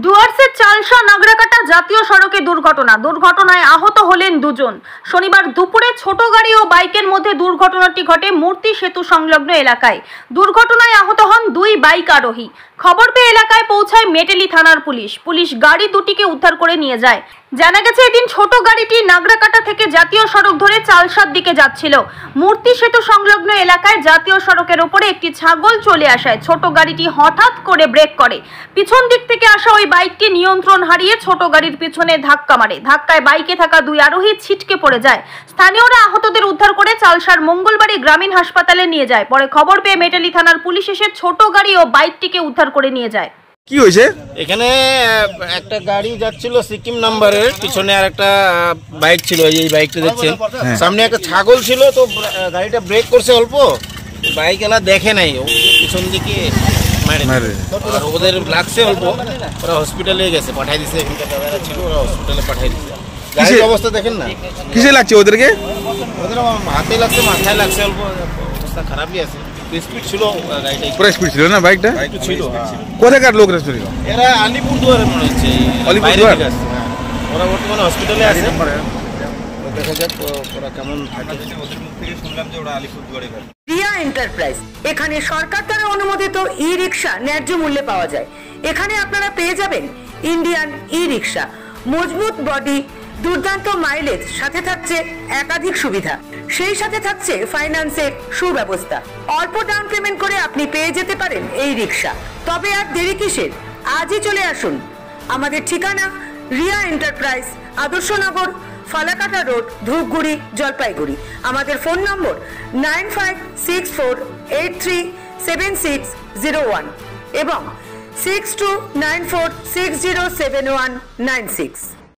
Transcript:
ডুয়ার্সের চালসা নাগরাকাটা জাতীয় সড়কে দুর্ঘটনায় আহত হলেন দুজন। শনিবার দুপুরে ছোট গাড়ি ও বাইকের মধ্যে দুর্ঘটনাটি ঘটে মূর্তি সেতু সংলগ্ন এলাকায়। দুর্ঘটনায় আহত হন দুই বাইক আরোহী। খবর পেয়ে এলাকায় পৌঁছায় মেটেলি থানার পুলিশ গাড়ি দুটিকে উদ্ধার করে নিয়ে যায়। জানা গেছে এদিন ছোট গাড়িটি নাগরাকাটা থেকে জাতীয় সড়ক ধরে চালসার দিকে যাচ্ছিল। মূর্তি সেতু সংলগ্ন এলাকায় জাতীয় সড়কের উপরে একটি ছাগল চলে আসায় ছোট গাড়িটি হঠাৎ করে ব্রেক করে। পিছন দিক থেকে আসা ওই বাইকটি নিয়ন্ত্রণ হারিয়ে ছোট গাড়ির পিছনে ধাক্কা মারে। ধাক্কায় বাইকে থাকা দুই আরোহী ছিটকে পড়ে যায়। স্থানীয়রা আহতদের উদ্ধার করে চালসার মঙ্গলবাড়ি গ্রামীণ হাসপাতালে নিয়ে যায়। পরে খবর পেয়ে মেটেলি থানার পুলিশ এসে ছোট গাড়ি ও বাইকটিকে উদ্ধার করে নিয়ে যায়। কি হয়েছে? এখানে একটা গাড়ি যাচ্ছিল সিকিম নাম্বারের, পিছনে আর একটা বাইক ছিল, এই বাইকটা দেখছেন। সামনে একটা ছাগল ছিল, তো গাড়িটা ব্রেক করছে অল্প, বাইক এলা দেখে নাই, পিছন দিকে মারে। আর ওদের লাগছে অল্প, ওরা হসপিটালে গেছে, পাঠাই দিছে। এখানকার দাদারা ছিল, ওরা হসপিটালে পাঠাই দিছে। গাড়ির অবস্থা দেখেন না, কিসে লাগছে ওদেরকে? ওদের হাতে লাগছে, মাথায় লাগছে অল্প, অবস্থা খারাপই আছে। স্পিড ছিল গাড়িটা, পুরো স্পিড ছিল না বাইকটা? একটু ছিল। কোথাকার লোক ছিল? এরা আলিপুরদুয়ারে মনে হচ্ছে, আলিপুরদুয়ার। ওরা বর্তমানে হসপিটালে আছে, দেখা যাক ওরা কেমন থাকে। ওদের মুখ থেকে শুনলাম যে ওরা আলিপুরদুয়ারে গেছে। রিয়া এন্টারপ্রাইজ, এখানে সরকার দ্বারা অনুমোদিত ই রিক্সা ন্যায্য মূল্যে পাওয়া যায়। এখানে আপনারা পেয়ে যাবেন ইন্ডিয়ান ই রিক্সা, মজবুত বডি, দুর্দান্ত মাইলেজ, সাথে থাকছে একাধিক সুবিধা, সেই সাথে থাকছে ফাইন্যান্সের সুব্যবস্থা। অল্প ডাউন পেমেন্ট করে আপনি পেয়ে যেতে পারেন এই রিক্সা। তবে আর দেরি কিসের, আজই চলে আসুন। আমাদের ঠিকানা রিয়া এন্টারপ্রাইজ, আদর্শনগর, ফালাকাটা রোড, ধূপগুড়ি, জলপাইগুড়ি। আমাদের ফোন নম্বর 9564837601 এবং 6294607196।